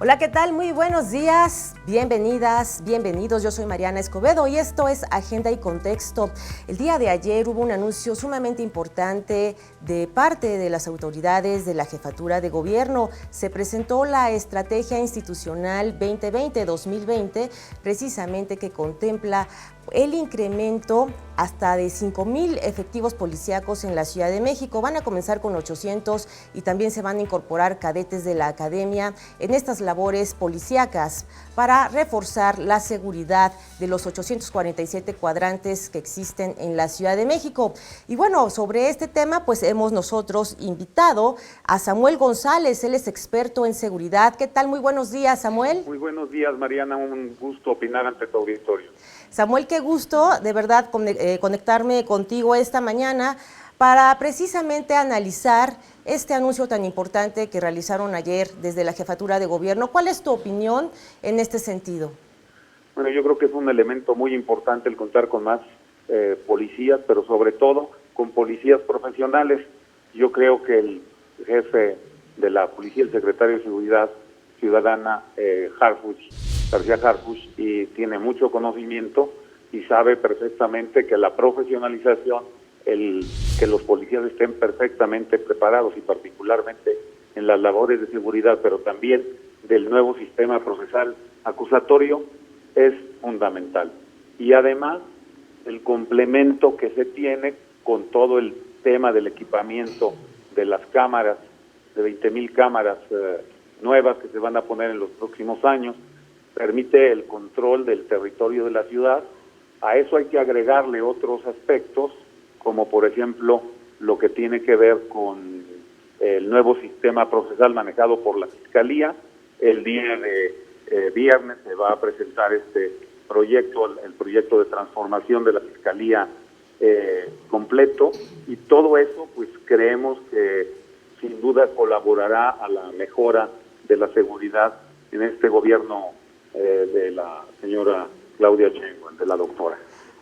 Hola, ¿qué tal? Muy buenos días, bienvenidas, bienvenidos. Yo soy Mariana Escobedo y esto es Agenda y Contexto. El día de ayer hubo un anuncio sumamente importante de parte de las autoridades de la Jefatura de Gobierno. Se presentó la Estrategia Institucional 2020-2020, precisamente que contempla el incremento hasta de 5,000 efectivos policíacos en la Ciudad de México. Van a comenzar con 800 y también se van a incorporar cadetes de la academia en estas labores policíacas para reforzar la seguridad de los 847 cuadrantes que existen en la Ciudad de México. Y bueno, sobre este tema pues hemos nosotros invitado a Samuel González, él es experto en seguridad. ¿Qué tal? Muy buenos días, Samuel. Muy buenos días, Mariana, un gusto opinar ante tu auditorio. Samuel, qué gusto de verdad conectarme contigo esta mañana para precisamente analizar este anuncio tan importante que realizaron ayer desde la Jefatura de Gobierno. ¿Cuál es tu opinión en este sentido? Bueno, yo creo que es un elemento muy importante el contar con más policías, pero sobre todo con policías profesionales. Yo creo que el jefe de la policía, el secretario de Seguridad Ciudadana, García Harfuch, y tiene mucho conocimiento y sabe perfectamente que la profesionalización, que los policías estén perfectamente preparados y particularmente en las labores de seguridad, pero también del nuevo sistema procesal acusatorio, es fundamental. Y además, el complemento que se tiene con todo el tema del equipamiento de las cámaras, de 20,000 cámaras nuevas que se van a poner en los próximos años, permite el control del territorio de la ciudad. A eso hay que agregarle otros aspectos, como por ejemplo lo que tiene que ver con el nuevo sistema procesal manejado por la Fiscalía. El día de viernes se va a presentar este proyecto, el proyecto de transformación de la Fiscalía completo, y todo eso pues creemos que sin duda colaborará a la mejora de la seguridad en este gobierno de la señora Claudia Sheinbaum, de la doctora.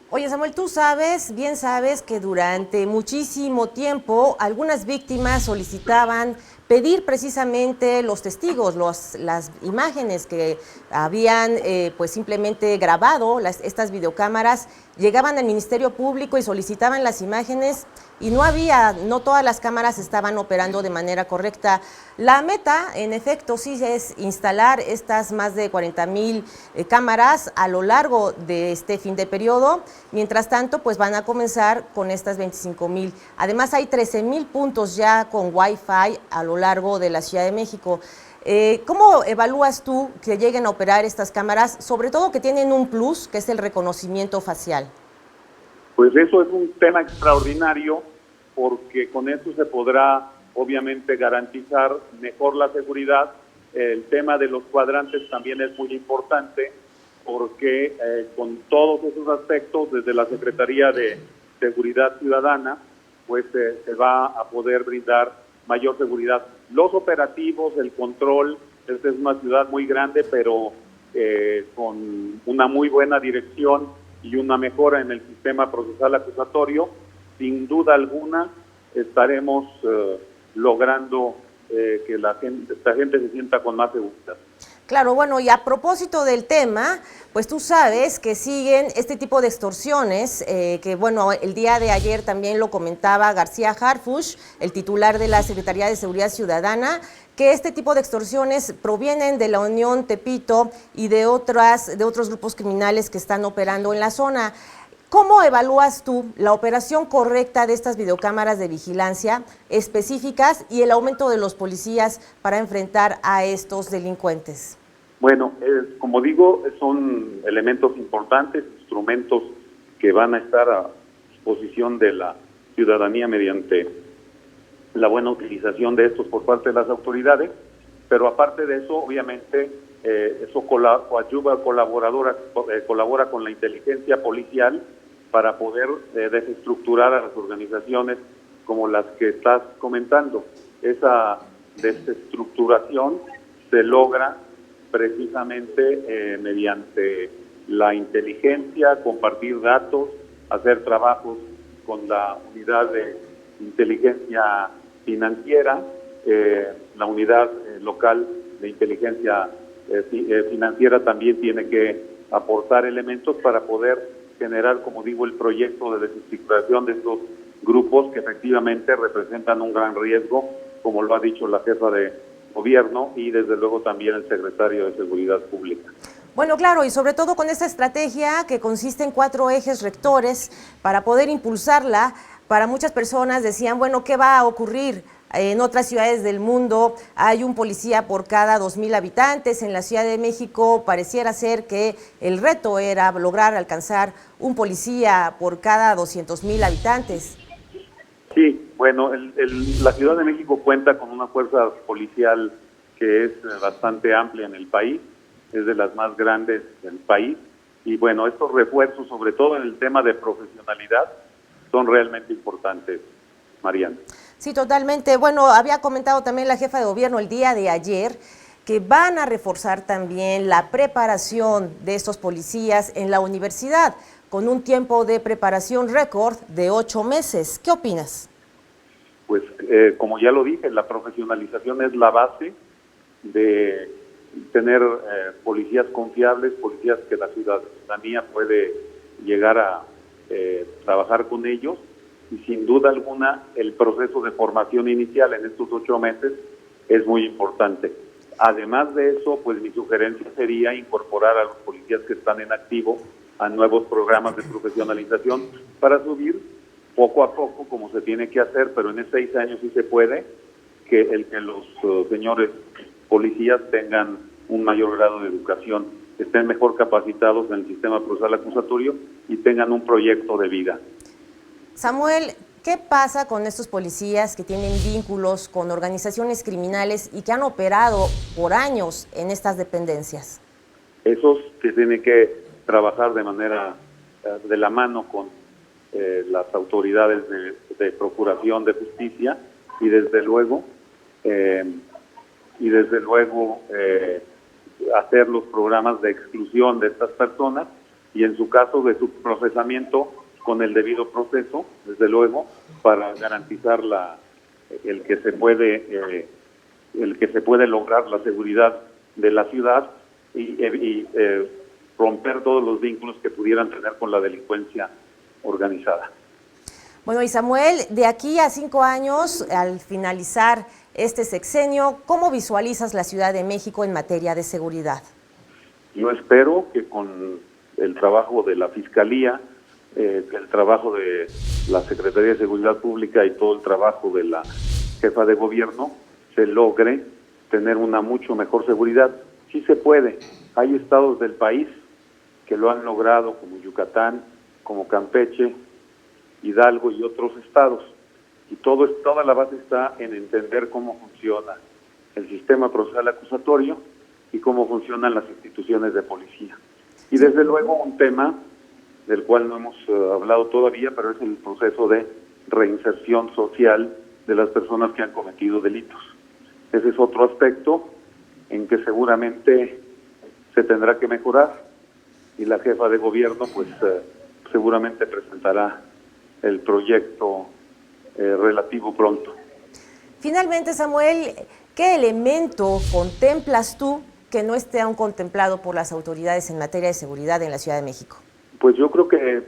Oye, Samuel, tú sabes, bien sabes que durante muchísimo tiempo algunas víctimas solicitaban pedir precisamente los testigos, las imágenes que habían pues simplemente grabado, estas videocámaras, llegaban al Ministerio Público y solicitaban las imágenes y no todas las cámaras estaban operando de manera correcta. La meta, en efecto, sí es instalar estas más de 40,000 cámaras a lo largo de este fin de periodo. Mientras tanto, pues van a comenzar con estas 25,000. Además, hay 13,000 puntos ya con Wi-Fi a lo largo de la Ciudad de México. ¿Cómo evalúas tú que lleguen a operar estas cámaras, sobre todo que tienen un plus, que es el reconocimiento facial? Pues eso es un tema extraordinario, porque con eso se podrá obviamente garantizar mejor la seguridad. El tema de los cuadrantes también es muy importante, porque con todos esos aspectos, desde la Secretaría de Seguridad Ciudadana, pues se va a poder brindar mayor seguridad. Los operativos, el control, esta es una ciudad muy grande, pero con una muy buena dirección y una mejora en el sistema procesal acusatorio, sin duda alguna estaremos logrando que esta gente se sienta con más seguridad. Claro, bueno, y a propósito del tema, pues tú sabes que siguen este tipo de extorsiones, que bueno, el día de ayer también lo comentaba García Harfuch, el titular de la Secretaría de Seguridad Ciudadana, que este tipo de extorsiones provienen de la Unión Tepito y de otros grupos criminales que están operando en la zona. ¿Cómo evalúas tú la operación correcta de estas videocámaras de vigilancia específicas y el aumento de los policías para enfrentar a estos delincuentes? Bueno, como digo, son elementos importantes, instrumentos que van a estar a disposición de la ciudadanía mediante la buena utilización de estos por parte de las autoridades, pero aparte de eso, obviamente, eso colabora con la inteligencia policial para poder desestructurar a las organizaciones como las que estás comentando. Esa desestructuración se logra precisamente mediante la inteligencia, compartir datos, hacer trabajos con la unidad de inteligencia financiera, la unidad local de inteligencia financiera también tiene que aportar elementos para poder generar, como digo, el proyecto de desarticulación de estos grupos que efectivamente representan un gran riesgo, como lo ha dicho la jefa de gobierno y desde luego también el secretario de Seguridad Pública. Bueno, claro, y sobre todo con esta estrategia que consiste en 4 ejes rectores para poder impulsarla. Para muchas personas decían, bueno, ¿qué va a ocurrir? En otras ciudades del mundo hay un policía por cada 2,000 habitantes. En la Ciudad de México pareciera ser que el reto era lograr alcanzar un policía por cada 200,000 habitantes. Sí, bueno, la Ciudad de México cuenta con una fuerza policial que es bastante amplia en el país, es de las más grandes del país, y bueno, estos refuerzos, sobre todo en el tema de profesionalidad, son realmente importantes, Mariana. Sí, totalmente. Bueno, había comentado también la jefa de gobierno el día de ayer que van a reforzar también la preparación de estos policías en la universidad, con un tiempo de preparación récord de 8 meses. ¿Qué opinas? Pues como ya lo dije, la profesionalización es la base de tener policías confiables, policías que la ciudadanía puede llegar a trabajar con ellos, y sin duda alguna el proceso de formación inicial en estos 8 meses es muy importante. Además de eso, pues mi sugerencia sería incorporar a los policías que están en activo a nuevos programas de profesionalización para subir poco a poco, como se tiene que hacer, pero en 6 años sí se puede, que los señores policías tengan un mayor grado de educación, estén mejor capacitados en el sistema procesal acusatorio y tengan un proyecto de vida. Samuel, ¿qué pasa con estos policías que tienen vínculos con organizaciones criminales y que han operado por años en estas dependencias? Esos que tienen que trabajar de manera de la mano con las autoridades de procuración de justicia y desde luego hacer los programas de exclusión de estas personas y en su caso de su procesamiento con el debido proceso, desde luego, para garantizar el que se puede lograr la seguridad de la ciudad y romper todos los vínculos que pudieran tener con la delincuencia organizada. Bueno, y Samuel, de aquí a 5 años, al finalizar este sexenio, ¿cómo visualizas la Ciudad de México en materia de seguridad? Yo espero que con el trabajo de la Fiscalía, el trabajo de la Secretaría de Seguridad Pública y todo el trabajo de la jefa de gobierno, se logre tener una mucho mejor seguridad. Sí se puede. Hay estados del país que lo han logrado, como Yucatán, como Campeche, Hidalgo y otros estados. Y toda la base está en entender cómo funciona el sistema procesal acusatorio y cómo funcionan las instituciones de policía. Y desde luego un tema del cual no hemos hablado todavía, pero es el proceso de reinserción social de las personas que han cometido delitos. Ese es otro aspecto en que seguramente se tendrá que mejorar y la jefa de gobierno pues seguramente presentará el proyecto relativo pronto. Finalmente, Samuel, ¿qué elemento contemplas tú que no esté aún contemplado por las autoridades en materia de seguridad en la Ciudad de México? Pues yo creo que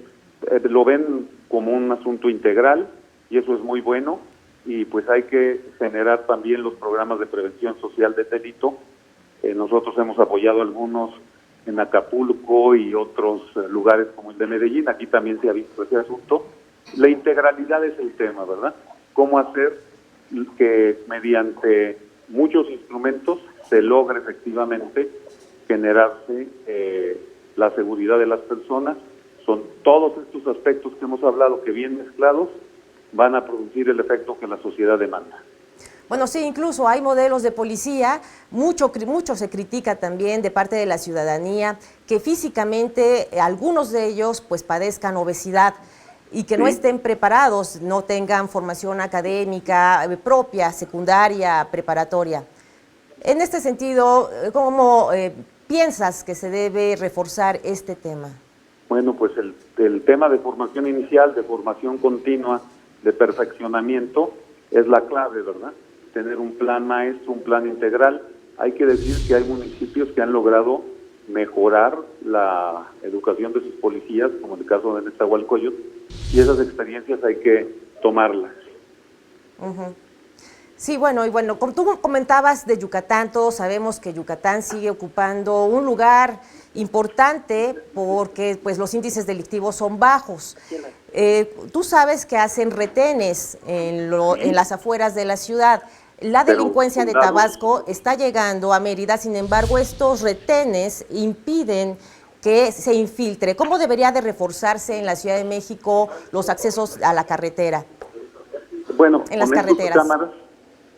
lo ven como un asunto integral y eso es muy bueno, y pues hay que generar también los programas de prevención social de delito. Nosotros hemos apoyado algunos en Acapulco y otros lugares como el de Medellín. Aquí también se ha visto ese asunto. La integralidad es el tema, ¿verdad? Cómo hacer que mediante muchos instrumentos se logre efectivamente generarse la seguridad de las personas. Son todos estos aspectos que hemos hablado que bien mezclados van a producir el efecto que la sociedad demanda. Bueno, sí, incluso hay modelos de policía, mucho se critica también de parte de la ciudadanía que físicamente algunos de ellos pues padezcan obesidad y que no estén preparados, no tengan formación académica propia, secundaria, preparatoria. En este sentido, ¿cómo piensas que se debe reforzar este tema? Bueno, pues el tema de formación inicial, de formación continua, de perfeccionamiento, es la clave, ¿verdad? Tener un plan maestro, un plan integral, hay que decir que hay municipios que han logrado mejorar la educación de sus policías, como en el caso de Nezahualcóyotl, y esas experiencias hay que tomarlas. Sí, bueno, como tú comentabas de Yucatán, todos sabemos que Yucatán sigue ocupando un lugar importante porque pues los índices delictivos son bajos. Tú sabes que hacen retenes en las afueras de la ciudad. La delincuencia de Tabasco está llegando a Mérida, sin embargo, estos retenes impiden que se infiltre. ¿Cómo debería de reforzarse en la Ciudad de México los accesos a la carretera? Bueno, en las con carreteras. Estas cámaras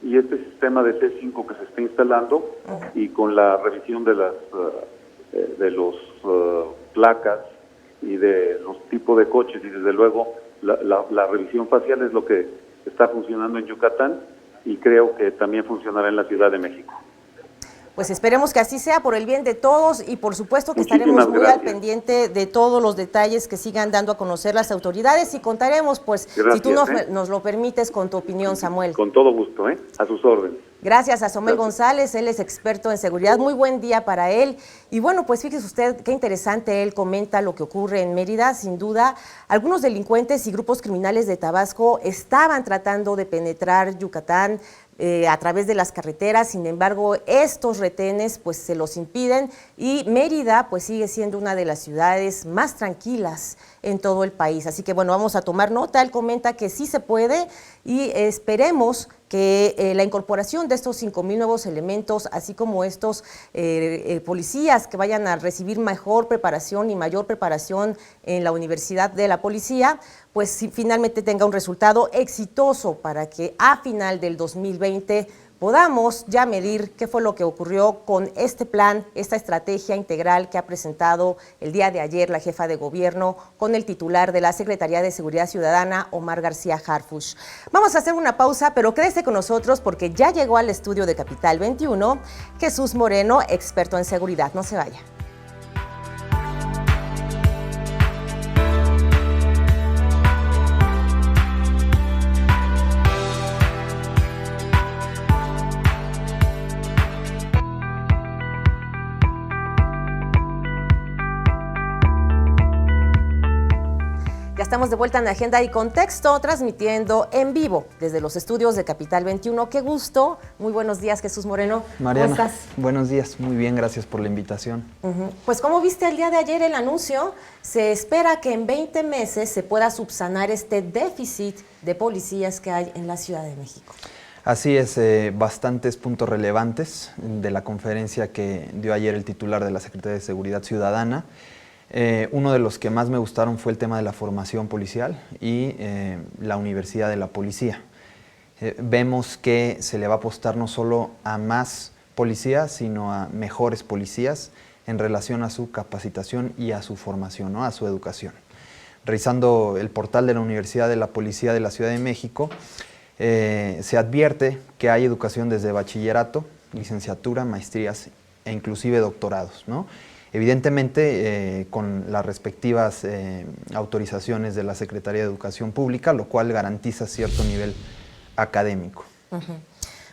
y este sistema de C5 que se está instalando y con la revisión de los placas y de los tipos de coches y desde luego la revisión facial es lo que está funcionando en Yucatán y creo que también funcionará en la Ciudad de México. Pues esperemos que así sea por el bien de todos y por supuesto que estaremos muy al pendiente de todos los detalles que sigan dando a conocer las autoridades y contaremos, pues, si tú nos lo permites, con tu opinión, Samuel. Con todo gusto, a sus órdenes. Gracias a Samuel González, él es experto en seguridad, muy buen día para él. Y bueno, pues fíjese usted qué interesante, él comenta lo que ocurre en Mérida. Sin duda, algunos delincuentes y grupos criminales de Tabasco estaban tratando de penetrar Yucatán a través de las carreteras, sin embargo, estos retenes pues se los impiden y Mérida pues sigue siendo una de las ciudades más tranquilas en todo el país. Así que bueno, vamos a tomar nota, él comenta que sí se puede y esperemos que la incorporación de estos 5,000 nuevos elementos, así como estos policías que vayan a recibir mejor preparación y mayor preparación en la Universidad de la Policía, pues finalmente tenga un resultado exitoso para que a final del 2020 podamos ya medir qué fue lo que ocurrió con este plan, esta estrategia integral que ha presentado el día de ayer la jefa de gobierno con el titular de la Secretaría de Seguridad Ciudadana, Omar García Harfuch. Vamos a hacer una pausa, pero quédese con nosotros porque ya llegó al estudio de Capital 21 Jesús Moreno, experto en seguridad. No se vaya. Estamos de vuelta en Agenda y Contexto, transmitiendo en vivo desde los estudios de Capital 21. Qué gusto. Muy buenos días, Jesús Moreno. Mariana, ¿cómo estás? Buenos días. Muy bien, gracias por la invitación. Pues, ¿cómo viste el día de ayer el anuncio? Se espera que en 20 meses se pueda subsanar este déficit de policías que hay en la Ciudad de México. Así es, bastantes puntos relevantes de la conferencia que dio ayer el titular de la Secretaría de Seguridad Ciudadana. Uno de los que más me gustaron fue el tema de la formación policial y la Universidad de la Policía. Vemos que se le va a apostar no solo a más policías, sino a mejores policías en relación a su capacitación y a su formación, ¿no? A su educación. Revisando el portal de la Universidad de la Policía de la Ciudad de México, se advierte que hay educación desde bachillerato, licenciatura, maestrías e inclusive doctorados, ¿no? Evidentemente con las respectivas autorizaciones de la Secretaría de Educación Pública, lo cual garantiza cierto nivel académico.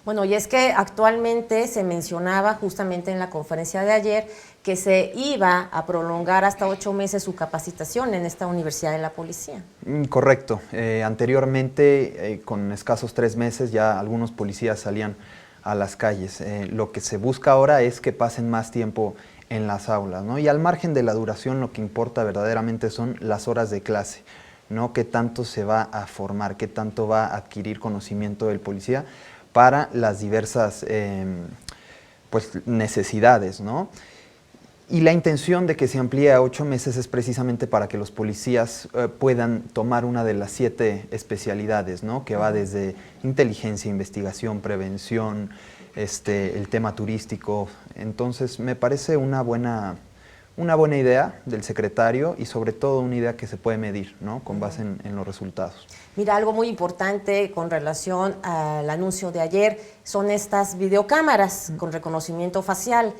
Bueno, y es que actualmente se mencionaba justamente en la conferencia de ayer que se iba a prolongar hasta 8 meses su capacitación en esta Universidad de la Policía. Correcto. Anteriormente, con escasos 3 meses, ya algunos policías salían a las calles. Lo que se busca ahora es que pasen más tiempo en las aulas, ¿no? Y al margen de la duración, lo que importa verdaderamente son las horas de clase, ¿no? Qué tanto se va a formar, qué tanto va a adquirir conocimiento del policía para las diversas pues, necesidades, ¿no? Y la intención de que se amplíe a 8 meses es precisamente para que los policías puedan tomar una de las 7 especialidades, ¿no? Que va desde inteligencia, investigación, prevención, el tema turístico. Entonces me parece una buena idea del secretario y sobre todo una idea que se puede medir, ¿no? Con base en los resultados. Mira, algo muy importante con relación al anuncio de ayer son estas videocámaras con reconocimiento facial.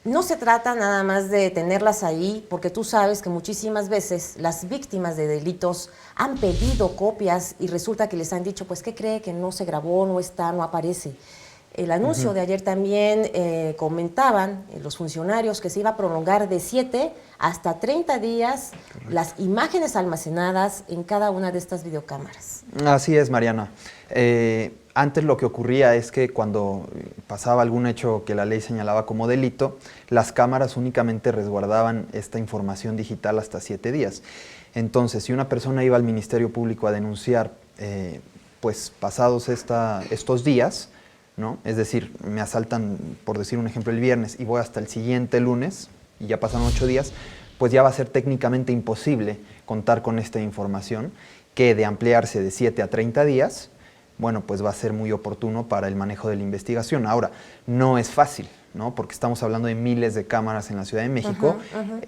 No se trata nada más de tenerlas ahí, porque tú sabes que muchísimas veces las víctimas de delitos han pedido copias y resulta que les han dicho, pues, ¿qué cree? Que no se grabó, no está, no aparece. El anuncio de ayer también comentaban los funcionarios que se iba a prolongar de 7 hasta 30 días las imágenes almacenadas en cada una de estas videocámaras. Así es, Mariana. Antes lo que ocurría es que cuando pasaba algún hecho que la ley señalaba como delito, las cámaras únicamente resguardaban esta información digital hasta 7 días. Entonces, si una persona iba al Ministerio Público a denunciar, pues pasados estos días, ¿no? Es decir, me asaltan, por decir un ejemplo, el viernes y voy hasta el siguiente lunes, y ya pasaron 8 días, pues ya va a ser técnicamente imposible contar con esta información, que de ampliarse de 7 a 30 días, bueno, pues va a ser muy oportuno para el manejo de la investigación. Ahora, no es fácil, ¿no? Porque estamos hablando de miles de cámaras en la Ciudad de México,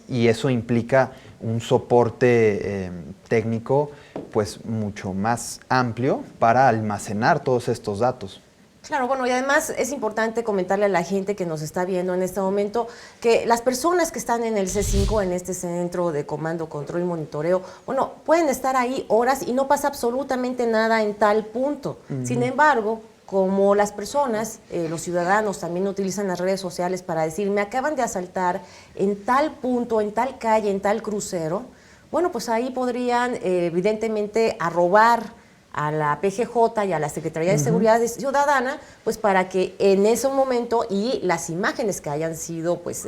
y eso implica un soporte técnico pues mucho más amplio para almacenar todos estos datos. Claro, bueno, y además es importante comentarle a la gente que nos está viendo en este momento que las personas que están en el C5, en este centro de comando, control y monitoreo, bueno, pueden estar ahí horas y no pasa absolutamente nada en tal punto. Sin embargo, como las personas, los ciudadanos también utilizan las redes sociales para decir, me acaban de asaltar en tal punto, en tal calle, en tal crucero, bueno, pues ahí podrían evidentemente arrobar a la PGJ y a la Secretaría de Seguridad Ciudadana, pues para que en ese momento y las imágenes que hayan sido, pues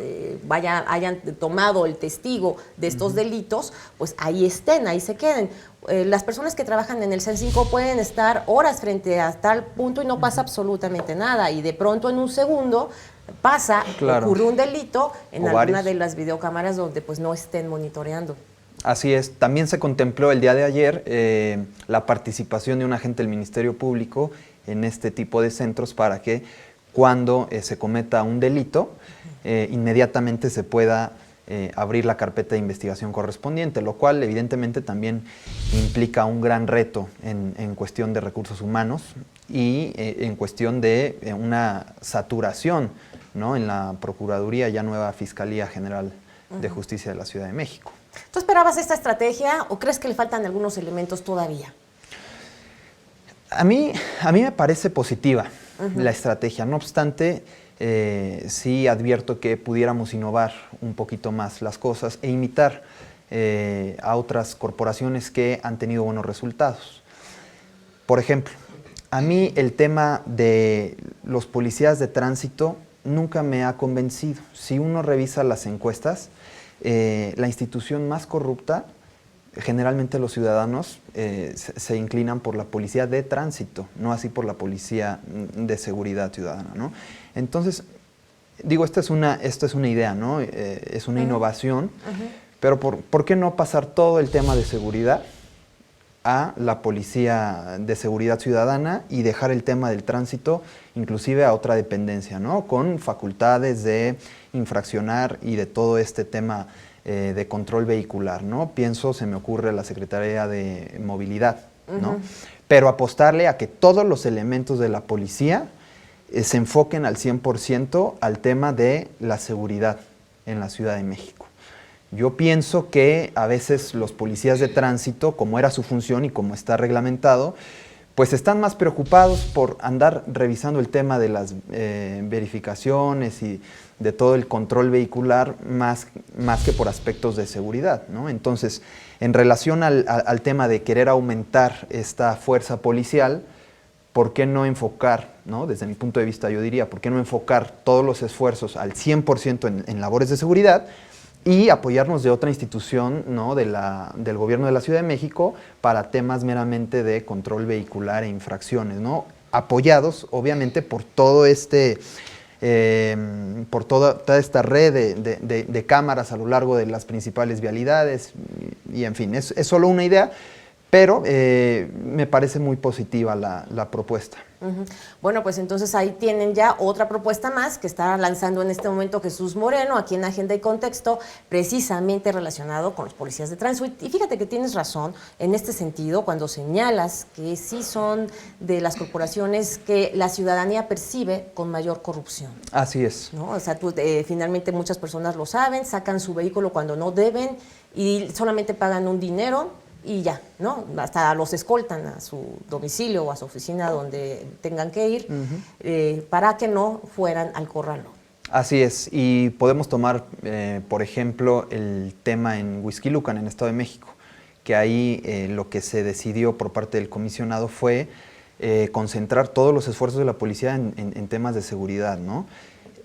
hayan tomado el testigo de estos delitos, pues ahí estén, ahí se queden. Las personas que trabajan en el C5 pueden estar horas frente a tal punto y no pasa absolutamente nada, y de pronto en un segundo ocurre un delito en alguna de las videocámaras donde pues no estén monitoreando. Así es. También se contempló el día de ayer la participación de un agente del Ministerio Público en este tipo de centros para que cuando se cometa un delito, inmediatamente se pueda abrir la carpeta de investigación correspondiente, lo cual evidentemente también implica un gran reto en cuestión de recursos humanos y en cuestión de una saturación, ¿no?, en la Procuraduría, ya nueva Fiscalía General de Justicia de la Ciudad de México. ¿Tú esperabas esta estrategia o crees que le faltan algunos elementos todavía? A mí me parece positiva la estrategia. No obstante, sí advierto que pudiéramos innovar un poquito más las cosas e imitar a otras corporaciones que han tenido buenos resultados. Por ejemplo, a mí el tema de los policías de tránsito nunca me ha convencido. Si uno revisa las encuestas, la institución más corrupta, generalmente los ciudadanos se inclinan por la policía de tránsito, no así por la policía de seguridad ciudadana, ¿no? Entonces, digo, esta es una idea, ¿no? Es una innovación, pero ¿por qué no pasar todo el tema de seguridad a la policía de seguridad ciudadana y dejar el tema del tránsito inclusive a otra dependencia, ¿no?, con facultades de infraccionar y de todo este tema de control vehicular, ¿no? Pienso, se me ocurre la Secretaría de Movilidad, ¿no? Pero apostarle a que todos los elementos de la policía se enfoquen al 100% al tema de la seguridad en la Ciudad de México. Yo pienso que a veces los policías de tránsito, como era su función y como está reglamentado, pues están más preocupados por andar revisando el tema de las verificaciones y de todo el control vehicular más que por aspectos de seguridad, ¿no? Entonces, en relación al tema de querer aumentar esta fuerza policial, ¿por qué no enfocar, ¿no?, desde mi punto de vista yo diría, ¿por qué no enfocar todos los esfuerzos al 100% en labores de seguridad y apoyarnos de otra institución, ¿no?, del gobierno de la Ciudad de México para temas meramente de control vehicular e infracciones, ¿no?, apoyados obviamente por todo por toda esta red de cámaras a lo largo de las principales vialidades y en fin, es solo una idea, pero me parece muy positiva la propuesta. Bueno, pues entonces ahí tienen ya otra propuesta más que está lanzando en este momento Jesús Moreno, aquí en Agenda y Contexto, precisamente relacionado con los policías de tránsito. Y fíjate que tienes razón en este sentido cuando señalas que sí son de las corporaciones que la ciudadanía percibe con mayor corrupción. Así es. ¿No? O sea, finalmente muchas personas lo saben, sacan su vehículo cuando no deben y solamente pagan un dinero y ya, ¿no? Hasta los escoltan a su domicilio o a su oficina donde tengan que ir para que no fueran al corralón. Así es, y podemos tomar, por ejemplo, el tema en Huixquilucan, en Estado de México, que ahí lo que se decidió por parte del comisionado fue concentrar todos los esfuerzos de la policía en temas de seguridad, ¿no?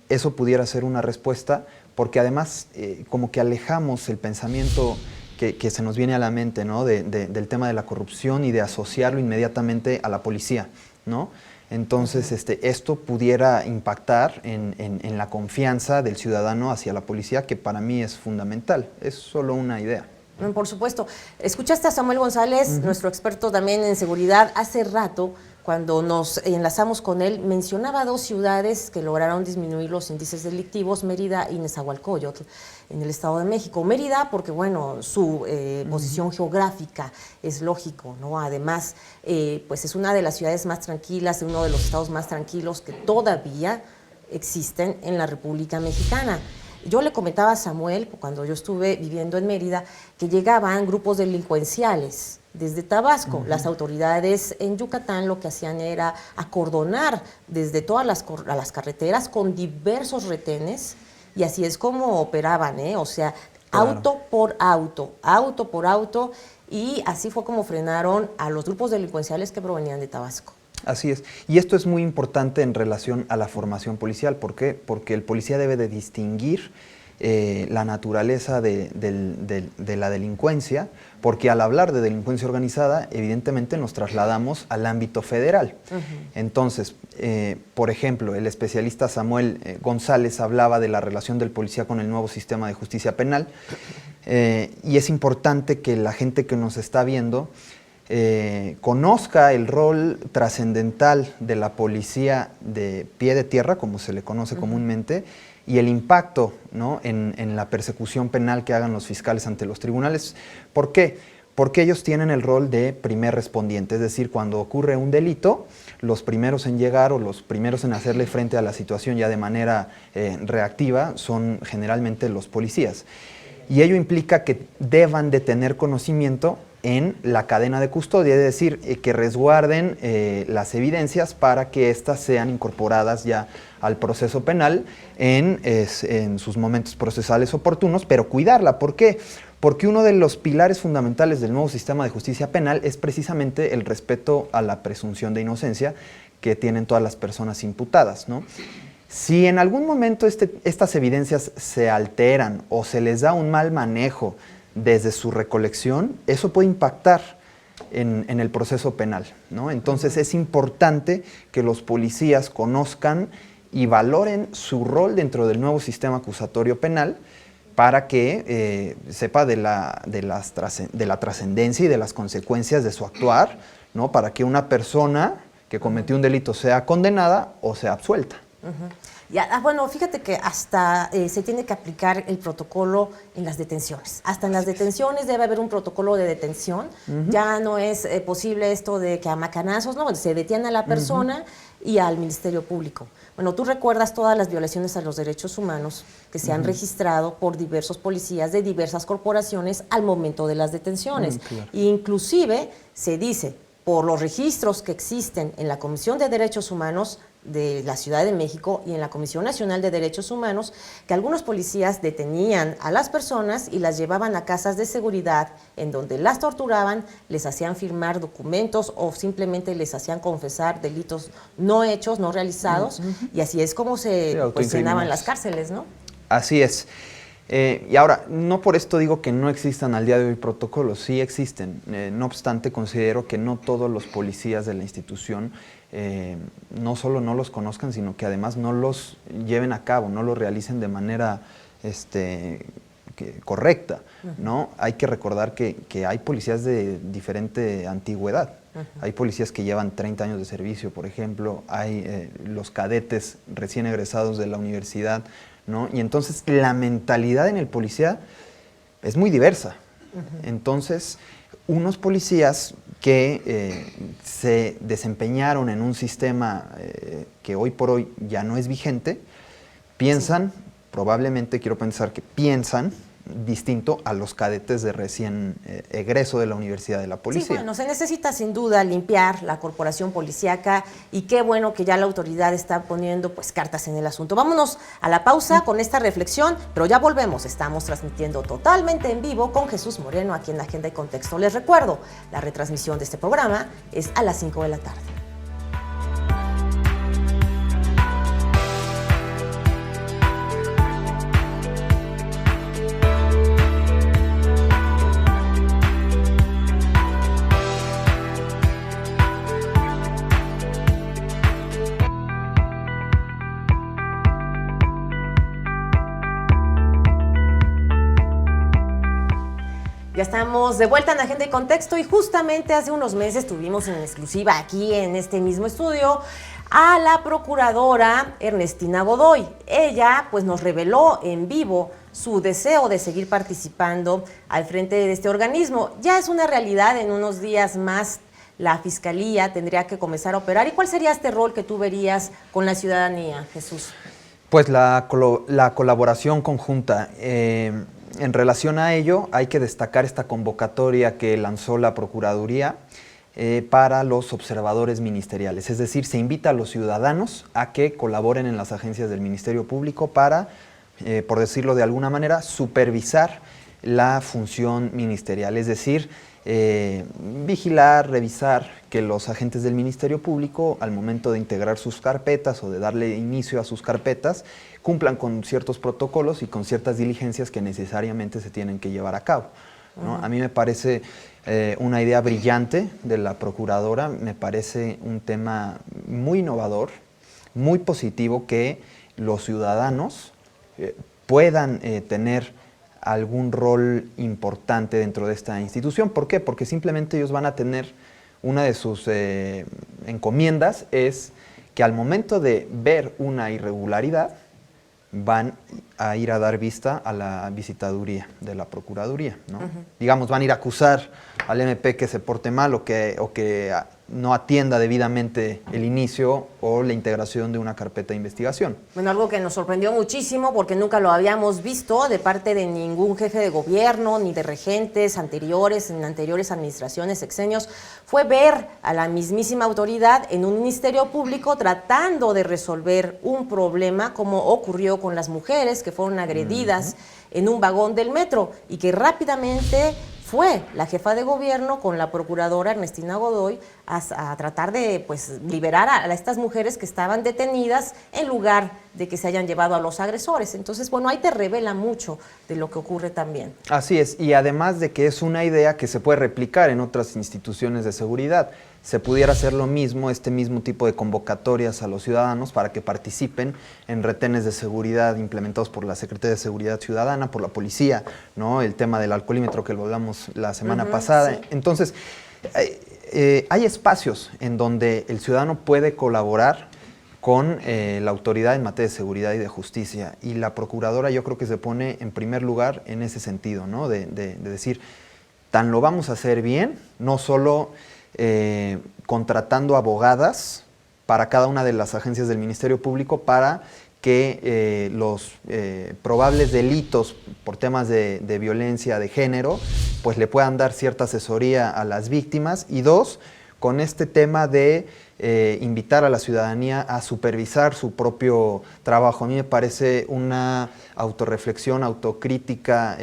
Eso pudiera ser una respuesta, porque además como que alejamos el pensamiento que se nos viene a la mente, ¿no? del tema de la corrupción y de asociarlo inmediatamente a la policía, ¿no? Entonces, esto pudiera impactar en la confianza del ciudadano hacia la policía, que para mí es fundamental. Es solo una idea. Por supuesto. Escuchaste a Samuel González, nuestro experto también en seguridad. Hace rato, cuando nos enlazamos con él, mencionaba 2 ciudades que lograron disminuir los índices delictivos, Mérida y Nezahualcóyotl, en el Estado de México. Mérida, porque bueno, su posición geográfica es lógico, ¿no? Además, pues es una de las ciudades más tranquilas, uno de los estados más tranquilos que todavía existen en la República Mexicana. Yo le comentaba a Samuel, cuando yo estuve viviendo en Mérida, que llegaban grupos delincuenciales desde Tabasco. Las autoridades en Yucatán lo que hacían era acordonar desde todas las carreteras con diversos retenes, y así es como operaban, o sea, claro, auto por auto, y así fue como frenaron a los grupos delincuenciales que provenían de Tabasco. Así es. Y esto es muy importante en relación a la formación policial. ¿Por qué? Porque el policía debe de distinguir la naturaleza de la delincuencia, porque al hablar de delincuencia organizada, evidentemente nos trasladamos al ámbito federal. Entonces, por ejemplo, el especialista Samuel González hablaba de la relación del policía con el nuevo sistema de justicia penal, y es importante que la gente que nos está viendo conozca el rol trascendental de la policía de pie de tierra, como se le conoce comúnmente, y el impacto, ¿no? en la persecución penal que hagan los fiscales ante los tribunales. ¿Por qué? Porque ellos tienen el rol de primer respondiente, es decir, cuando ocurre un delito, los primeros en llegar o los primeros en hacerle frente a la situación ya de manera reactiva son generalmente los policías. Y ello implica que deban de tener conocimiento en la cadena de custodia, es decir, que resguarden las evidencias para que éstas sean incorporadas ya al proceso penal en sus momentos procesales oportunos, pero cuidarla. ¿Por qué? Porque uno de los pilares fundamentales del nuevo sistema de justicia penal es precisamente el respeto a la presunción de inocencia que tienen todas las personas imputadas, ¿no? Si en algún momento estas evidencias se alteran o se les da un mal manejo desde su recolección, eso puede impactar en el proceso penal, ¿no? Entonces es importante que los policías conozcan y valoren su rol dentro del nuevo sistema acusatorio penal para que sepa de la trascendencia y de las consecuencias de su actuar, ¿no? Para que una persona que cometió un delito sea condenada o sea absuelta. Bueno, fíjate que hasta se tiene que aplicar el protocolo en las detenciones. Hasta en las detenciones debe haber un protocolo de detención. Ya no es posible esto de que a macanazos, no, se detiene a la persona y al Ministerio Público. Bueno, tú recuerdas todas las violaciones a los derechos humanos que se han registrado por diversos policías de diversas corporaciones al momento de las detenciones. Claro. Inclusive se dice, por los registros que existen en la Comisión de Derechos Humanos de la Ciudad de México y en la Comisión Nacional de Derechos Humanos, que algunos policías detenían a las personas y las llevaban a casas de seguridad en donde las torturaban, les hacían firmar documentos o simplemente les hacían confesar delitos no hechos, no realizados, y así es como se llenaban las cárceles, ¿no? Así es. Y ahora, no por esto digo que no existan al día de hoy protocolos, sí existen. No obstante, considero que no todos los policías de la institución no solo no los conozcan, sino que además no los lleven a cabo, no los realicen de manera correcta, ¿no? Hay que recordar que hay policías de diferente antigüedad. Hay policías que llevan 30 años de servicio, por ejemplo, hay los cadetes recién egresados de la universidad, ¿no? Y entonces la mentalidad en el policía es muy diversa. Entonces, unos policías que se desempeñaron en un sistema que hoy por hoy ya no es vigente, piensan, probablemente quiero pensar que piensan distinto a los cadetes de recién egreso de la Universidad de la Policía. Sí, bueno, se necesita sin duda limpiar la corporación policíaca y qué bueno que ya la autoridad está poniendo pues cartas en el asunto. Vámonos a la pausa con esta reflexión, pero ya volvemos. Estamos transmitiendo totalmente en vivo con Jesús Moreno aquí en Agenda y Contexto. Les recuerdo, la retransmisión de este programa es a las 5 de la tarde. Ya estamos de vuelta en Agenda y Contexto y justamente hace unos meses tuvimos en exclusiva aquí en este mismo estudio a la procuradora Ernestina Godoy. Ella pues nos reveló en vivo su deseo de seguir participando al frente de este organismo. Ya es una realidad, en unos días más la Fiscalía tendría que comenzar a operar. ¿Y cuál sería este rol que tú verías con la ciudadanía, Jesús? Pues la colaboración conjunta. En relación a ello, hay que destacar esta convocatoria que lanzó la Procuraduría para los observadores ministeriales. Es decir, se invita a los ciudadanos a que colaboren en las agencias del Ministerio Público para, por decirlo de alguna manera, supervisar la función ministerial. Es decir, vigilar, revisar que los agentes del Ministerio Público, al momento de integrar sus carpetas o de darle inicio a sus carpetas, cumplan con ciertos protocolos y con ciertas diligencias que necesariamente se tienen que llevar a cabo, ¿no? A mí me parece una idea brillante de la Procuradora, me parece un tema muy innovador, muy positivo, que los ciudadanos puedan tener algún rol importante dentro de esta institución. ¿Por qué? Porque simplemente ellos van a tener, una de sus encomiendas es que al momento de ver una irregularidad, van a ir a dar vista a la visitaduría de la Procuraduría, ¿no? Digamos, van a ir a acusar al MP que se porte mal o que no atienda debidamente el inicio o la integración de una carpeta de investigación. Bueno, algo que nos sorprendió muchísimo porque nunca lo habíamos visto de parte de ningún jefe de gobierno ni de regentes anteriores, en anteriores administraciones, sexenios, fue ver a la mismísima autoridad en un ministerio público tratando de resolver un problema como ocurrió con las mujeres que fueron agredidas en un vagón del metro y que rápidamente fue la jefa de gobierno con la procuradora Ernestina Godoy a tratar de pues liberar a estas mujeres que estaban detenidas en lugar de que se hayan llevado a los agresores. Entonces, bueno, ahí te revela mucho de lo que ocurre también. Así es, y además de que es una idea que se puede replicar en otras instituciones de seguridad. Se pudiera hacer lo mismo, este mismo tipo de convocatorias a los ciudadanos para que participen en retenes de seguridad implementados por la Secretaría de Seguridad Ciudadana, por la policía, ¿no? El tema del alcoholímetro que lo hablamos la semana pasada. Sí. Entonces, hay espacios en donde el ciudadano puede colaborar con la autoridad en materia de seguridad y de justicia. Y la Procuradora yo creo que se pone en primer lugar en ese sentido, ¿no? De decir, tan lo vamos a hacer bien, no solo contratando abogadas para cada una de las agencias del Ministerio Público para que los probables delitos por temas de violencia de género pues le puedan dar cierta asesoría a las víctimas, y dos, con este tema de invitar a la ciudadanía a supervisar su propio trabajo. A mí me parece una autorreflexión, autocrítica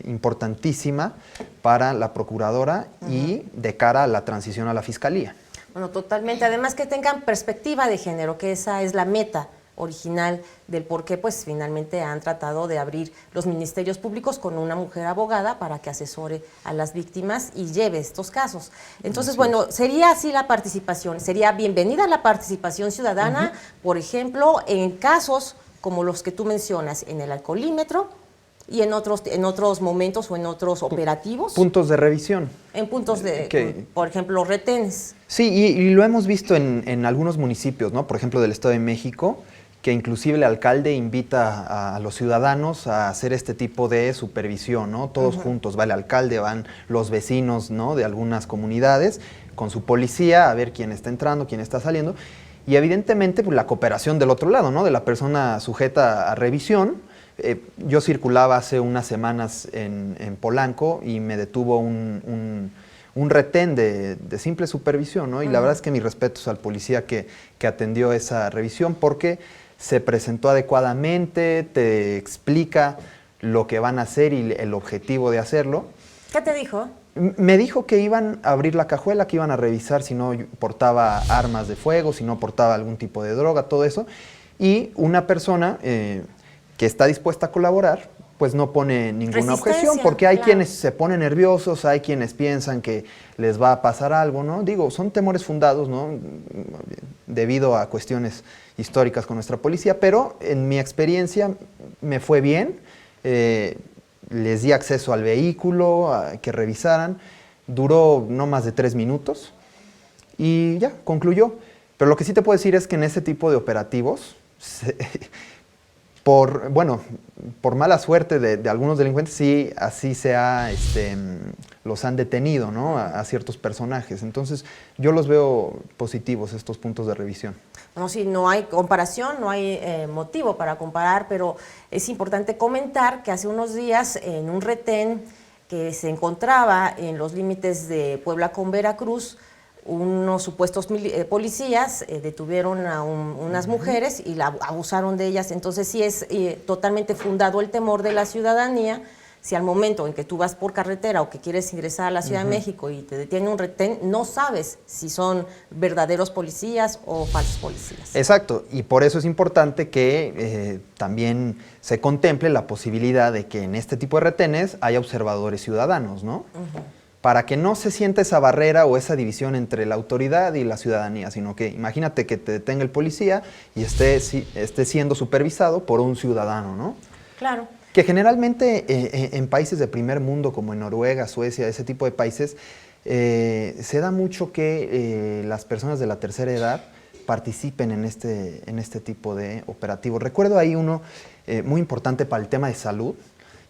importantísima para la Procuradora y de cara a la transición a la Fiscalía. Bueno, totalmente. Además que tengan perspectiva de género, que esa es la meta original del por qué pues finalmente han tratado de abrir los ministerios públicos con una mujer abogada para que asesore a las víctimas y lleve estos casos. Entonces, bueno, sería así la participación, sería bienvenida la participación ciudadana, por ejemplo, en casos como los que tú mencionas, en el alcoholímetro y en otros momentos o en otros operativos. Puntos de revisión. En puntos de, por ejemplo, los retenes. Sí, y lo hemos visto en algunos municipios, ¿no? Por ejemplo, del Estado de México, que inclusive el alcalde invita a los ciudadanos a hacer este tipo de supervisión, ¿no? Todos juntos, va el alcalde, van los vecinos, ¿no? De algunas comunidades con su policía a ver quién está entrando, quién está saliendo, y evidentemente pues, la cooperación del otro lado, ¿no? De la persona sujeta a revisión, Yo circulaba hace unas semanas en Polanco y me detuvo un retén de simple supervisión, ¿no? Y la verdad es que mis respetos al policía que atendió esa revisión, porque se presentó adecuadamente, te explica lo que van a hacer y el objetivo de hacerlo. ¿Qué te dijo? Me dijo que iban a abrir la cajuela, que iban a revisar si no portaba armas de fuego, si no portaba algún tipo de droga, todo eso. Y una persona que está dispuesta a colaborar, pues no pone ninguna objeción, porque hay quienes se ponen nerviosos, hay quienes piensan que les va a pasar algo, ¿no? Digo, son temores fundados, ¿no? Debido a cuestiones históricas con nuestra policía, pero en mi experiencia me fue bien. Les di acceso al vehículo, a que revisaran. Duró no más de 3 minutos y ya, concluyó. Pero lo que sí te puedo decir es que en ese tipo de operativos, por mala suerte de algunos delincuentes, sí, así los han detenido, ¿no? A ciertos personajes. Entonces, yo los veo positivos, estos puntos de revisión. No, sí, no hay comparación, no hay motivo para comparar, pero es importante comentar que hace unos días en un retén que se encontraba en los límites de Puebla con Veracruz, unos supuestos policías detuvieron a unas mujeres y abusaron de ellas. Entonces sí es totalmente fundado el temor de la ciudadanía. Si al momento en que tú vas por carretera o que quieres ingresar a la Ciudad de México y te detiene un retén, no sabes si son verdaderos policías o falsos policías. Exacto, y por eso es importante que también se contemple la posibilidad de que en este tipo de retenes haya observadores ciudadanos, ¿no? Para que no se sienta esa barrera o esa división entre la autoridad y la ciudadanía, sino que imagínate que te detenga el policía y esté siendo supervisado por un ciudadano, ¿no? Claro. Que generalmente en países de primer mundo como en Noruega, Suecia, ese tipo de países, se da mucho que las personas de la tercera edad participen en este tipo de operativos. Recuerdo ahí uno muy importante para el tema de salud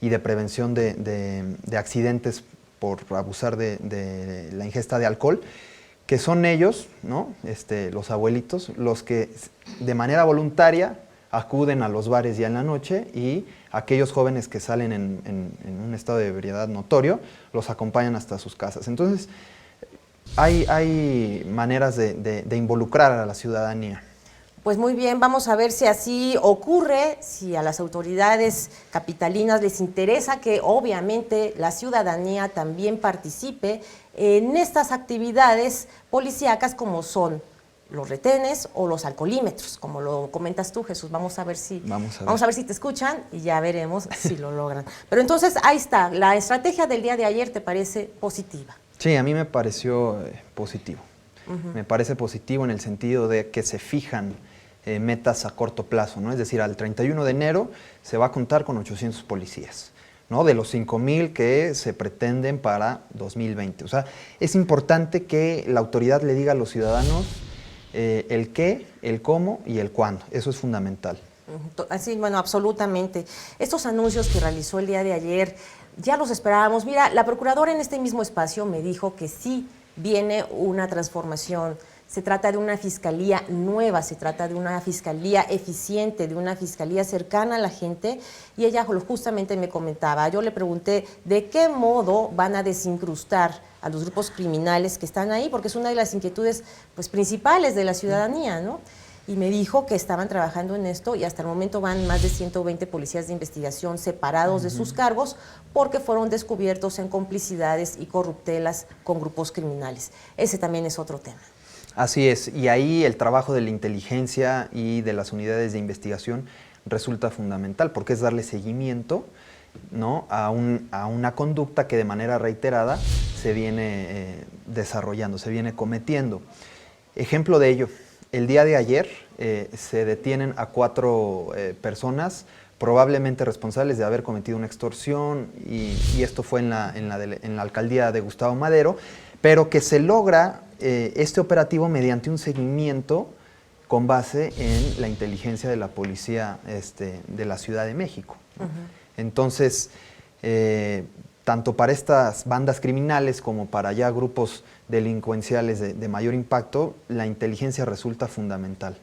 y de prevención de accidentes por abusar de la ingesta de alcohol, que son ellos, ¿no? Los abuelitos, los que de manera voluntaria acuden a los bares ya en la noche, y aquellos jóvenes que salen en un estado de ebriedad notorio los acompañan hasta sus casas. Entonces, hay maneras de involucrar a la ciudadanía. Pues muy bien, vamos a ver si así ocurre, si a las autoridades capitalinas les interesa que obviamente la ciudadanía también participe en estas actividades policíacas como son los retenes o los alcoholímetros, como lo comentas tú, Jesús. Vamos a ver si te escuchan y ya veremos si lo logran. Pero entonces ahí está, la estrategia del día de ayer ¿te parece positiva? Sí, a mí me pareció positivo. Me parece positivo en el sentido de que se fijan metas a corto plazo, ¿no? Es decir, al 31 de enero se va a contar con 800 policías, ¿no? De los 5,000 que se pretenden para 2020. O sea, es importante que la autoridad le diga a los ciudadanos el qué, el cómo y el cuándo. Eso es fundamental. Así, bueno, absolutamente. Estos anuncios que realizó el día de ayer, ya los esperábamos. Mira, la procuradora en este mismo espacio me dijo que sí viene una transformación. Se trata de una fiscalía nueva, se trata de una fiscalía eficiente, de una fiscalía cercana a la gente, y ella justamente me comentaba, yo le pregunté de qué modo van a desincrustar a los grupos criminales que están ahí, porque es una de las inquietudes pues, principales de la ciudadanía, ¿no? Y me dijo que estaban trabajando en esto y hasta el momento van más de 120 policías de investigación separados de sus cargos porque fueron descubiertos en complicidades y corruptelas con grupos criminales. Ese también es otro tema. Así es, y ahí el trabajo de la inteligencia y de las unidades de investigación resulta fundamental, porque es darle seguimiento, ¿no? a una conducta que de manera reiterada se viene desarrollando, se viene cometiendo. Ejemplo de ello, el día de ayer se detienen a 4 personas probablemente responsables de haber cometido una extorsión, y esto fue en la alcaldía de Gustavo Madero, pero que se logra este operativo mediante un seguimiento con base en la inteligencia de la policía de la Ciudad de México. Entonces, tanto para estas bandas criminales como para ya grupos delincuenciales de mayor impacto, la inteligencia resulta fundamental.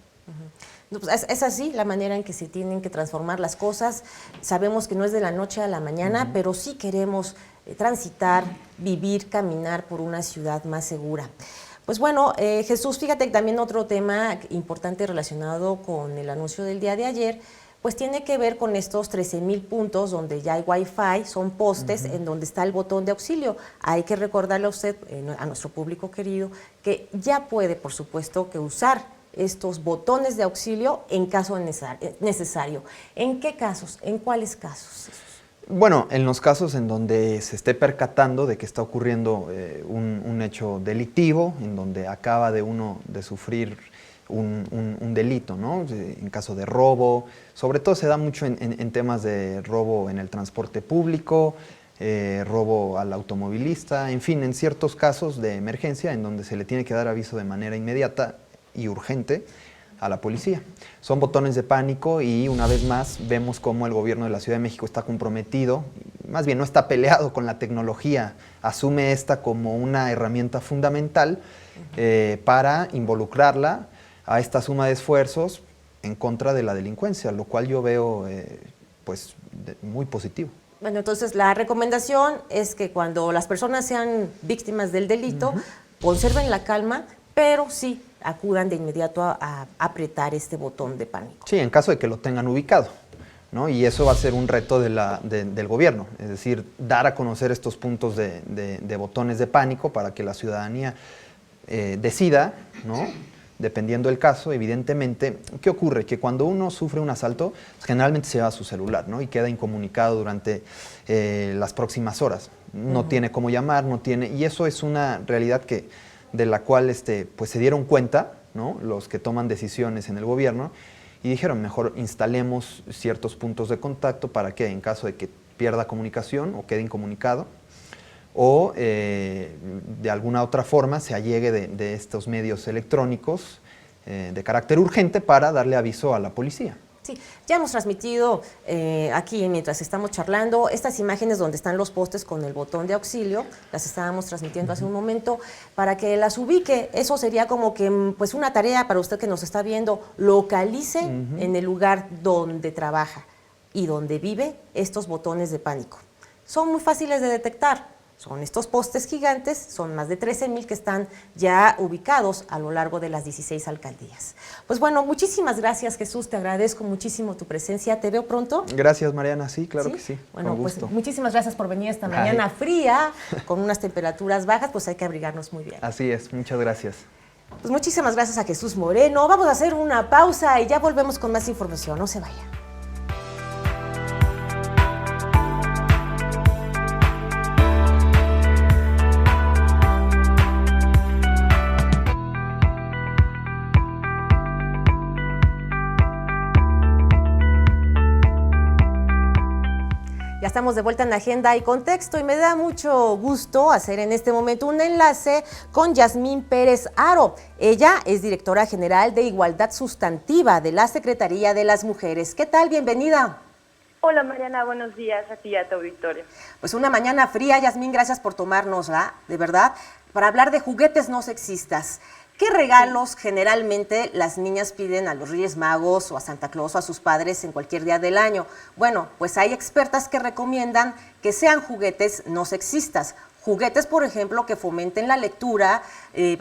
No, pues es así la manera en que se tienen que transformar las cosas. Sabemos que no es de la noche a la mañana, pero sí queremos transitar, vivir, caminar por una ciudad más segura. Pues bueno, Jesús, fíjate que también otro tema importante relacionado con el anuncio del día de ayer, pues tiene que ver con estos 13,000 puntos donde ya hay Wi-Fi, son postes en donde está el botón de auxilio. Hay que recordarle a usted, a nuestro público querido, que ya puede, por supuesto, que usar estos botones de auxilio en caso necesario. ¿En qué casos? ¿En cuáles casos? Bueno, en los casos en donde se esté percatando de que está ocurriendo un hecho delictivo, en donde acaba de uno de sufrir un delito, ¿no? En caso de robo, sobre todo se da mucho en temas de robo en el transporte público, robo al automovilista, en fin, en ciertos casos de emergencia en donde se le tiene que dar aviso de manera inmediata y urgente a la policía. Son botones de pánico y una vez más vemos cómo el gobierno de la Ciudad de México está comprometido, más bien no está peleado con la tecnología, asume esta como una herramienta fundamental para involucrarla a esta suma de esfuerzos en contra de la delincuencia, lo cual yo veo pues muy positivo. Bueno, entonces la recomendación es que cuando las personas sean víctimas del delito, conserven la calma, pero sí acudan de inmediato a apretar este botón de pánico. Sí, en caso de que lo tengan ubicado, ¿no? Y eso va a ser un reto del gobierno, es decir, dar a conocer estos puntos de botones de pánico para que la ciudadanía decida, ¿no? Dependiendo del caso, evidentemente, ¿qué ocurre? Que cuando uno sufre un asalto, pues generalmente se lleva su celular, ¿no? Y queda incomunicado durante las próximas horas. No tiene cómo llamar, no tiene... Y eso es una realidad de la cual pues se dieron cuenta, ¿no? Los que toman decisiones en el gobierno y dijeron, mejor instalemos ciertos puntos de contacto para que en caso de que pierda comunicación o quede incomunicado, o de alguna otra forma se allegue de estos medios electrónicos de carácter urgente para darle aviso a la policía. Sí, ya hemos transmitido aquí mientras estamos charlando estas imágenes donde están los postes con el botón de auxilio, las estábamos transmitiendo hace un momento para que las ubique. Eso sería como que pues una tarea para usted que nos está viendo, localice en el lugar donde trabaja y donde vive estos botones de pánico. Son muy fáciles de detectar. Son estos postes gigantes, son más de 13,000 que están ya ubicados a lo largo de las 16 alcaldías. Pues bueno, muchísimas gracias, Jesús, te agradezco muchísimo tu presencia. ¿Te veo pronto? Gracias, Mariana, sí, claro que sí. Bueno, con gusto. Pues muchísimas gracias por venir esta mañana fría, con unas temperaturas bajas, pues hay que abrigarnos muy bien. Así es, muchas gracias. Pues muchísimas gracias a Jesús Moreno. Vamos a hacer una pausa y ya volvemos con más información, no se vaya. Ya estamos de vuelta en Agenda y Contexto y me da mucho gusto hacer en este momento un enlace con Yasmín Pérez Haro. Ella es directora general de Igualdad Sustantiva de la Secretaría de las Mujeres. ¿Qué tal? Bienvenida. Hola Mariana, buenos días a ti y a tu auditorio. Pues una mañana fría, Yasmín, gracias por tomárnosla, de verdad, para hablar de juguetes no sexistas. ¿Qué regalos generalmente las niñas piden a los Reyes Magos o a Santa Claus o a sus padres en cualquier día del año? Bueno, pues hay expertas que recomiendan que sean juguetes no sexistas. Juguetes, por ejemplo, que fomenten la lectura,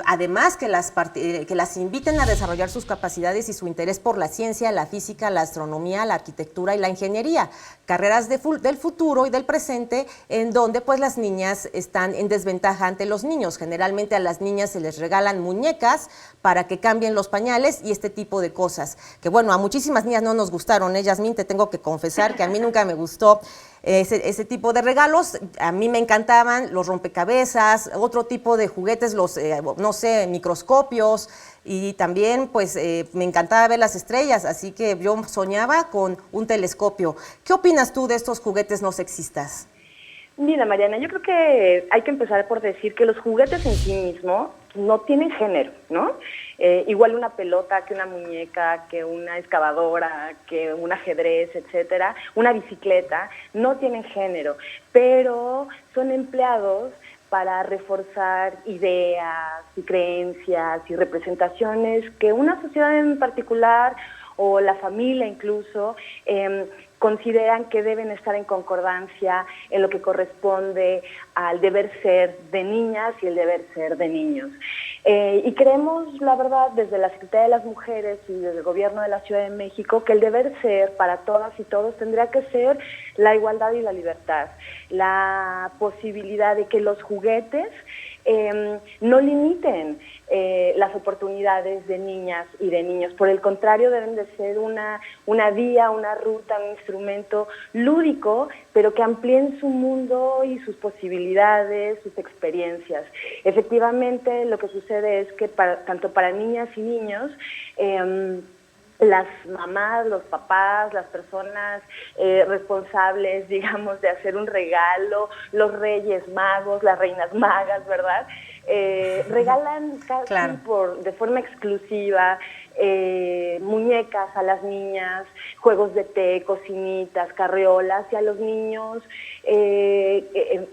además que las inviten a desarrollar sus capacidades y su interés por la ciencia, la física, la astronomía, la arquitectura y la ingeniería. Carreras del futuro y del presente en donde pues las niñas están en desventaja ante los niños. Generalmente a las niñas se les regalan muñecas para que cambien los pañales y este tipo de cosas. Que bueno, a muchísimas niñas no nos gustaron, Yasmín, te tengo que confesar que a mí nunca me gustó ese tipo de regalos. A mí me encantaban los rompecabezas, otro tipo de juguetes, los, no sé, microscopios, y también pues me encantaba ver las estrellas, así que yo soñaba con un telescopio. ¿Qué opinas tú de estos juguetes no sexistas? Mira, Mariana, yo creo que hay que empezar por decir que los juguetes en sí mismos no tienen género, ¿no? Igual una pelota, que una muñeca, que una excavadora, que un ajedrez, etcétera, una bicicleta, no tienen género, pero son empleados para reforzar ideas y creencias y representaciones que una sociedad en particular o la familia incluso, consideran que deben estar en concordancia en lo que corresponde al deber ser de niñas y el deber ser de niños. Y creemos, la verdad, desde la Secretaría de las Mujeres y desde el Gobierno de la Ciudad de México, que el deber ser para todas y todos tendría que ser la igualdad y la libertad, la posibilidad de que los juguetes no limiten las oportunidades de niñas y de niños. Por el contrario, deben de ser una vía, una ruta, un instrumento lúdico, pero que amplíen su mundo y sus posibilidades, sus experiencias. Efectivamente, lo que sucede es que tanto para niñas y niños, las mamás, los papás, las personas responsables, digamos, de hacer un regalo, los reyes magos, las reinas magas, ¿verdad? Regalan casi de forma exclusiva muñecas a las niñas, juegos de té, cocinitas, carriolas, y a los niños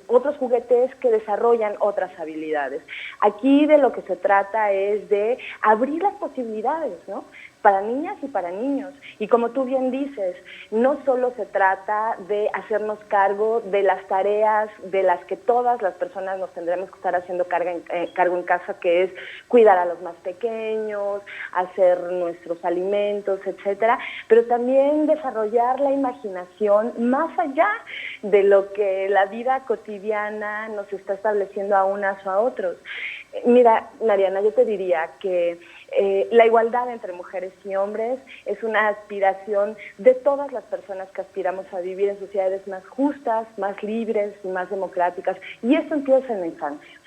otros juguetes que desarrollan otras habilidades. Aquí de lo que se trata es de abrir las posibilidades, ¿no?, para niñas y para niños. Y como tú bien dices, no solo se trata de hacernos cargo de las tareas de las que todas las personas nos tendremos que estar haciendo cargo en casa, que es cuidar a los más pequeños, hacer nuestros alimentos, etcétera, pero también desarrollar la imaginación más allá de lo que la vida cotidiana nos está estableciendo a unas o a otros. Mira, Mariana, yo te diría que la igualdad entre mujeres y hombres es una aspiración de todas las personas que aspiramos a vivir en sociedades más justas, más libres y más democráticas, y esto empieza en la infancia.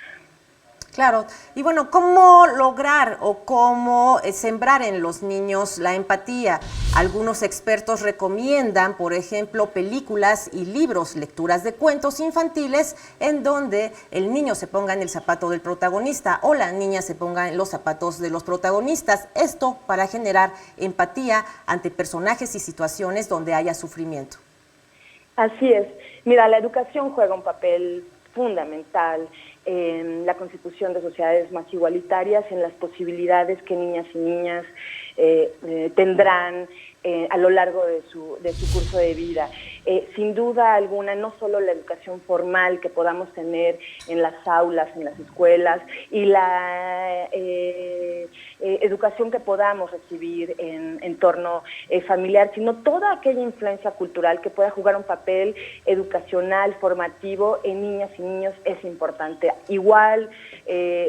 Claro, y bueno, ¿cómo lograr o cómo sembrar en los niños la empatía? Algunos expertos recomiendan, por ejemplo, películas y libros, lecturas de cuentos infantiles en donde el niño se ponga en el zapato del protagonista o la niña se ponga en los zapatos de los protagonistas. Esto para generar empatía ante personajes y situaciones donde haya sufrimiento. Así es. Mira, la educación juega un papel fundamental en la constitución de sociedades más igualitarias, en las posibilidades que niñas y niñas tendrán a lo largo de su curso de vida. Sin duda alguna, no solo la educación formal que podamos tener en las aulas, en las escuelas, y la educación que podamos recibir en entorno familiar, sino toda aquella influencia cultural que pueda jugar un papel educacional, formativo en niñas y niños es importante. Igual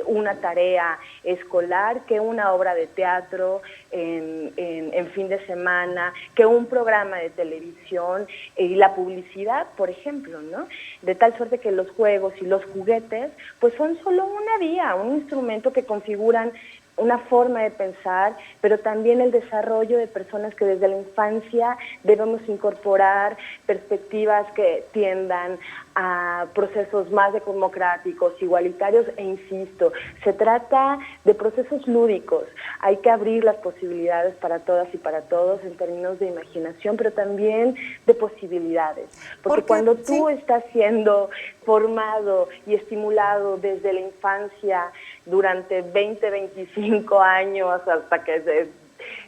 una tarea escolar que una obra de teatro en fin de semana, que un programa de televisión y la publicidad, por ejemplo, ¿no? De tal suerte que los juegos y los juguetes pues son solo una vía, un instrumento que configuran una forma de pensar, pero también el desarrollo de personas que desde la infancia debemos incorporar perspectivas que tiendan a procesos más democráticos, igualitarios, e insisto, se trata de procesos lúdicos. Hay que abrir las posibilidades para todas y para todos en términos de imaginación, pero también de posibilidades. Porque cuando tú estás siendo formado y estimulado desde la infancia durante 20, 25 años hasta que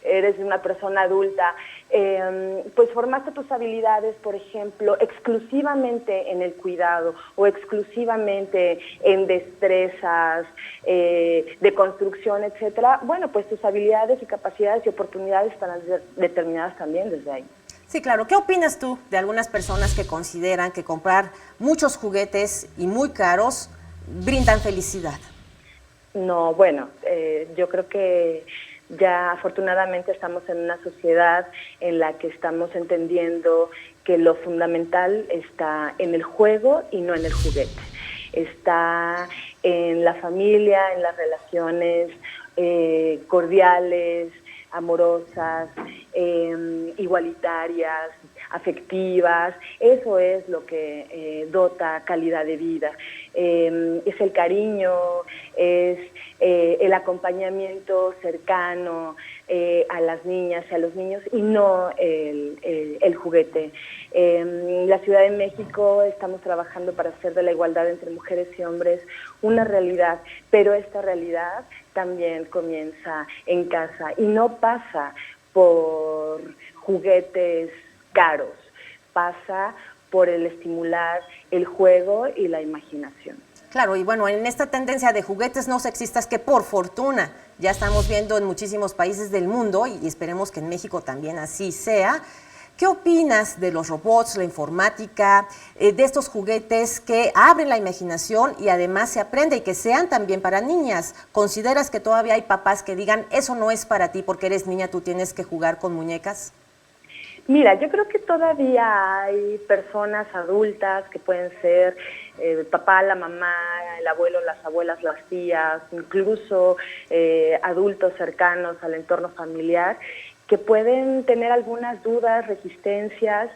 eres una persona adulta, pues formaste tus habilidades, por ejemplo, exclusivamente en el cuidado o exclusivamente en destrezas de construcción, etcétera. Bueno, pues tus habilidades y capacidades y oportunidades están determinadas también desde ahí. Sí, claro. ¿Qué opinas tú de algunas personas que consideran que comprar muchos juguetes y muy caros brindan felicidad? No, bueno, yo creo que ya afortunadamente estamos en una sociedad en la que estamos entendiendo que lo fundamental está en el juego y no en el juguete. Está en la familia, en las relaciones cordiales, amorosas, igualitarias, afectivas. Eso es lo que dota calidad de vida. Es el cariño, es el acompañamiento cercano a las niñas y a los niños, y no el juguete. En la Ciudad de México estamos trabajando para hacer de la igualdad entre mujeres y hombres una realidad, pero esta realidad también comienza en casa y no pasa por juguetes caros, pasa por el estimular el juego y la imaginación. Claro, y bueno, en esta tendencia de juguetes no sexistas que por fortuna ya estamos viendo en muchísimos países del mundo y esperemos que en México también así sea, ¿qué opinas de los robots, la informática, de estos juguetes que abren la imaginación y además se aprende y que sean también para niñas? ¿Consideras que todavía hay papás que digan, eso no es para ti porque eres niña, tú tienes que jugar con muñecas? Mira, yo creo que todavía hay personas adultas que pueden ser el papá, la mamá, el abuelo, las abuelas, las tías, incluso adultos cercanos al entorno familiar, que pueden tener algunas dudas, resistencias,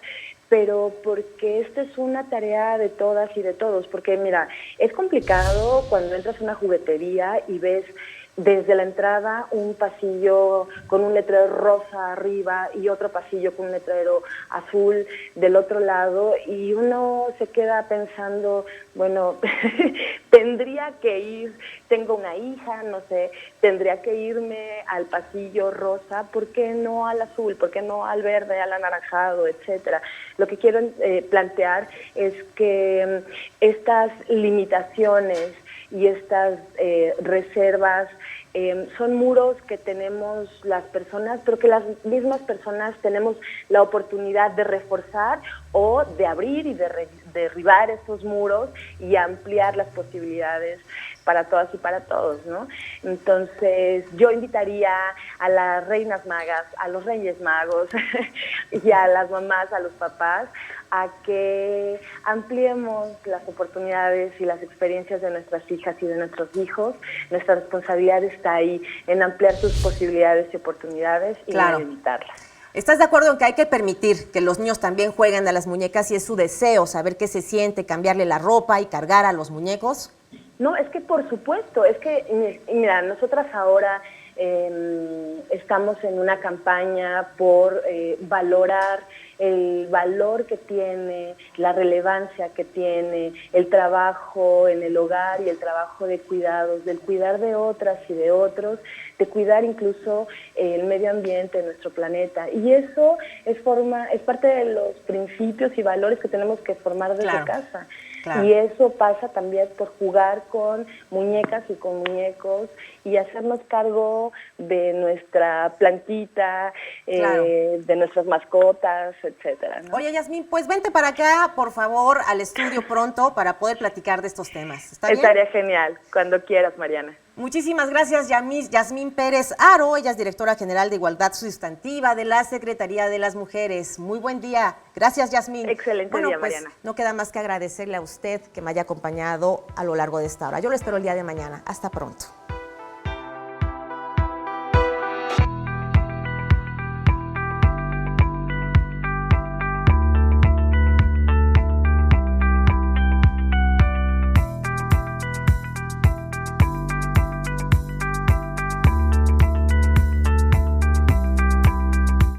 pero porque esta es una tarea de todas y de todos, porque mira, es complicado cuando entras a una juguetería y ves desde la entrada un pasillo con un letrero rosa arriba y otro pasillo con un letrero azul del otro lado y uno se queda pensando, bueno, tendría que ir, tengo una hija, no sé, tendría que irme al pasillo rosa, ¿por qué no al azul? ¿Por qué no al verde, al anaranjado, etcétera? Lo que quiero plantear es que estas limitaciones y estas reservas son muros que tenemos las personas, pero que las mismas personas tenemos la oportunidad de reforzar o de abrir y de derribar esos muros y ampliar las posibilidades para todas y para todos, ¿no? Entonces, yo invitaría a las reinas magas, a los reyes magos y a las mamás, a los papás, a que ampliemos las oportunidades y las experiencias de nuestras hijas y de nuestros hijos. Nuestra responsabilidad está ahí, en ampliar sus posibilidades y oportunidades y no limitarlas. ¿Estás de acuerdo en que hay que permitir que los niños también jueguen a las muñecas y es su deseo saber qué se siente, cambiarle la ropa y cargar a los muñecos? No, es que por supuesto, es que, mira, nosotras ahora estamos en una campaña por valorar el valor que tiene, la relevancia que tiene el trabajo en el hogar y el trabajo de cuidados, del cuidar de otras y de otros, de cuidar incluso el medio ambiente, nuestro planeta. Y eso es parte de los principios y valores que tenemos que formar desde casa. Claro. Y eso pasa también por jugar con muñecas y con muñecos y hacernos cargo de nuestra plantita, de nuestras mascotas, etcétera, ¿no? Oye, Yasmín, pues vente para acá, por favor, al estudio pronto para poder platicar de estos temas. ¿Está bien? Estaría genial, cuando quieras, Mariana. Muchísimas gracias, Yasmín Pérez Haro. Ella es directora general de Igualdad Sustantiva de la Secretaría de las Mujeres. Muy buen día. Gracias, Yasmín. Excelente día, Mariana. No queda más que agradecerle a usted que me haya acompañado a lo largo de esta hora. Yo lo espero el día de mañana. Hasta pronto.